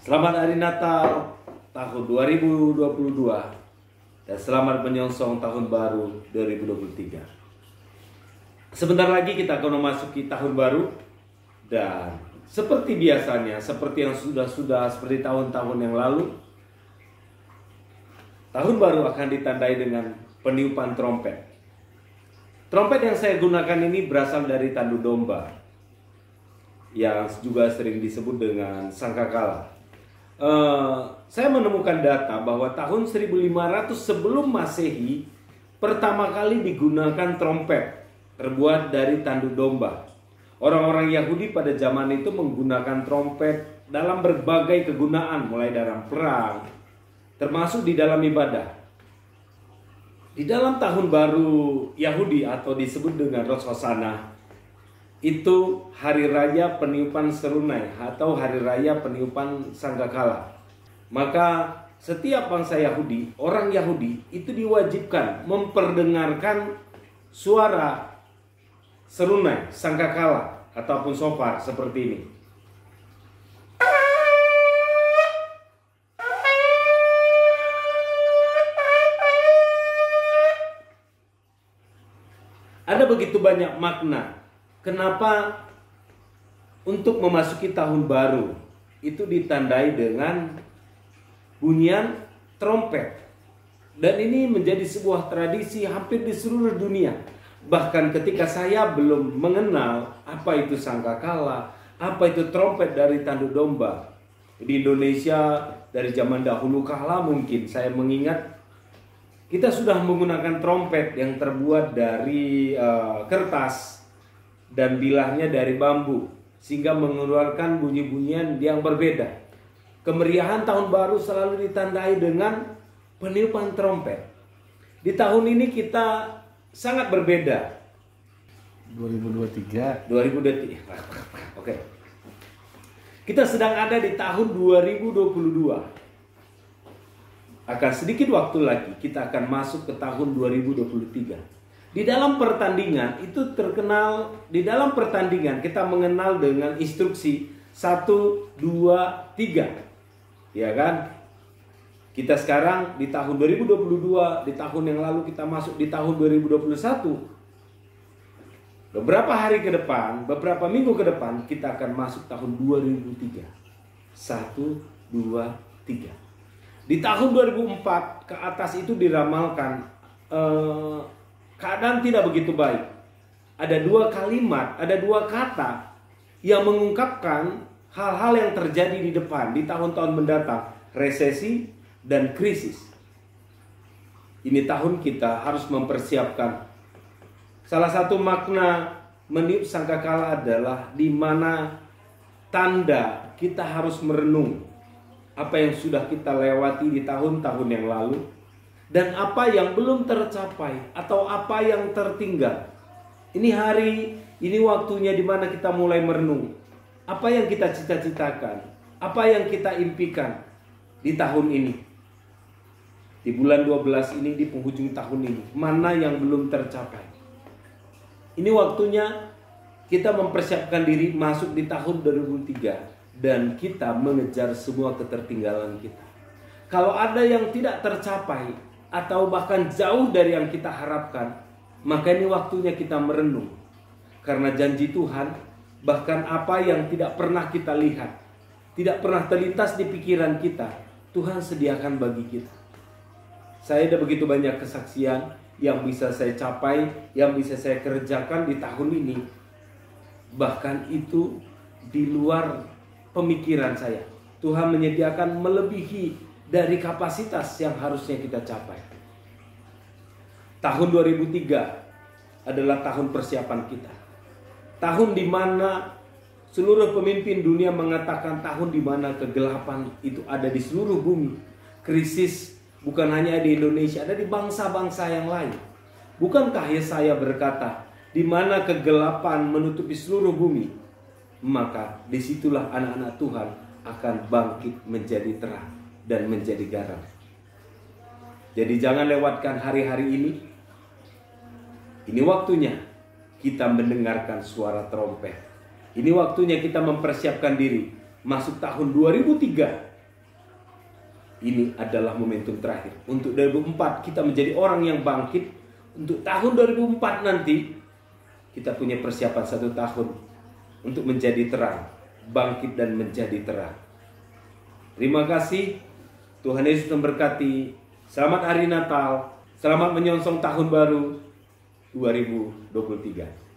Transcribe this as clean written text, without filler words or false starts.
Selamat Hari Natal tahun 2022 dan selamat menyongsong tahun baru 2023. Sebentar lagi kita akan memasuki tahun baru dan seperti biasanya, seperti yang sudah seperti tahun-tahun yang lalu, tahun baru akan ditandai dengan peniupan trompet. Trompet yang saya gunakan ini berasal dari tandu domba yang juga sering disebut dengan sangkakala. Saya menemukan data bahwa tahun 1500 sebelum Masehi pertama kali digunakan trompet terbuat dari tandu domba. Orang-orang Yahudi pada zaman itu menggunakan trompet dalam berbagai kegunaan, mulai dalam perang, termasuk di dalam ibadah. Di dalam tahun baru Yahudi atau disebut dengan Rosh Hashanah, itu hari raya peniupan serunai atau hari raya peniupan sangkakala. Maka setiap bangsa Yahudi, orang Yahudi itu diwajibkan memperdengarkan suara serunai, sangkakala ataupun shofar seperti ini. Ada begitu banyak makna. Kenapa untuk memasuki tahun baru itu ditandai dengan bunyian trompet. Dan ini menjadi sebuah tradisi hampir di seluruh dunia. Bahkan ketika saya belum mengenal apa itu sangkakala, apa itu trompet dari tandu domba. Di Indonesia dari zaman dahulu kala mungkin saya mengingat kita sudah menggunakan trompet yang terbuat dari kertas dan bilahnya dari bambu, sehingga mengeluarkan bunyi-bunyian yang berbeda. Kemeriahan tahun baru selalu ditandai dengan peniupan trompet. Di tahun ini kita sangat berbeda. 2023. Oke. Kita sedang ada di tahun 2022. Akan sedikit waktu lagi kita akan masuk ke tahun 2023. Di dalam pertandingan itu terkenal, di dalam pertandingan kita mengenal dengan instruksi 1, 2, 3. Ya kan? Kita sekarang di tahun 2022, di tahun yang lalu kita masuk di tahun 2021. Beberapa hari ke depan, beberapa minggu ke depan kita akan masuk tahun 2003. 1, 2, 3. Di tahun 2004 ke atas itu diramalkan keadaan tidak begitu baik. Ada dua kalimat, ada dua kata yang mengungkapkan hal-hal yang terjadi di depan di tahun-tahun mendatang, resesi dan krisis. Ini tahun kita harus mempersiapkan. Salah satu makna meniup sangkakala adalah di mana tanda kita harus merenung apa yang sudah kita lewati di tahun-tahun yang lalu dan apa yang belum tercapai atau apa yang tertinggal. Ini hari, ini waktunya di mana kita mulai merenung. Apa yang kita cita-citakan, apa yang kita impikan di tahun ini. Di bulan 12 ini, di penghujung tahun ini, mana yang belum tercapai. Ini waktunya kita mempersiapkan diri masuk di tahun 2003 dan kita mengejar semua ketertinggalan kita. Kalau ada yang tidak tercapai atau bahkan jauh dari yang kita harapkan, maka ini waktunya kita merenung. Karena janji Tuhan, bahkan apa yang tidak pernah kita lihat, tidak pernah terlintas di pikiran kita, Tuhan sediakan bagi kita. Saya ada begitu banyak kesaksian yang bisa saya capai, yang bisa saya kerjakan di tahun ini. Bahkan itu di luar pemikiran saya. Tuhan menyediakan melebihi dari kapasitas yang harusnya kita capai. Tahun 2003 adalah tahun persiapan kita. Tahun di mana seluruh pemimpin dunia mengatakan tahun di mana kegelapan itu ada di seluruh bumi. Krisis bukan hanya di Indonesia, ada di bangsa-bangsa yang lain. Bukankah Yesaya berkata, di mana kegelapan menutupi seluruh bumi, maka disitulah anak-anak Tuhan akan bangkit menjadi terang dan menjadi garam. Jadi jangan lewatkan hari-hari ini. Ini waktunya kita mendengarkan suara trompet. Ini waktunya kita mempersiapkan diri masuk tahun 2003 ini adalah momentum terakhir. Untuk 2004 kita menjadi orang yang bangkit. Untuk tahun 2004 nanti kita punya persiapan 1 tahun untuk menjadi terang, bangkit dan menjadi terang. Terima kasih. Tuhan Yesus memberkati. Selamat hari Natal. Selamat menyongsong tahun baru 2023.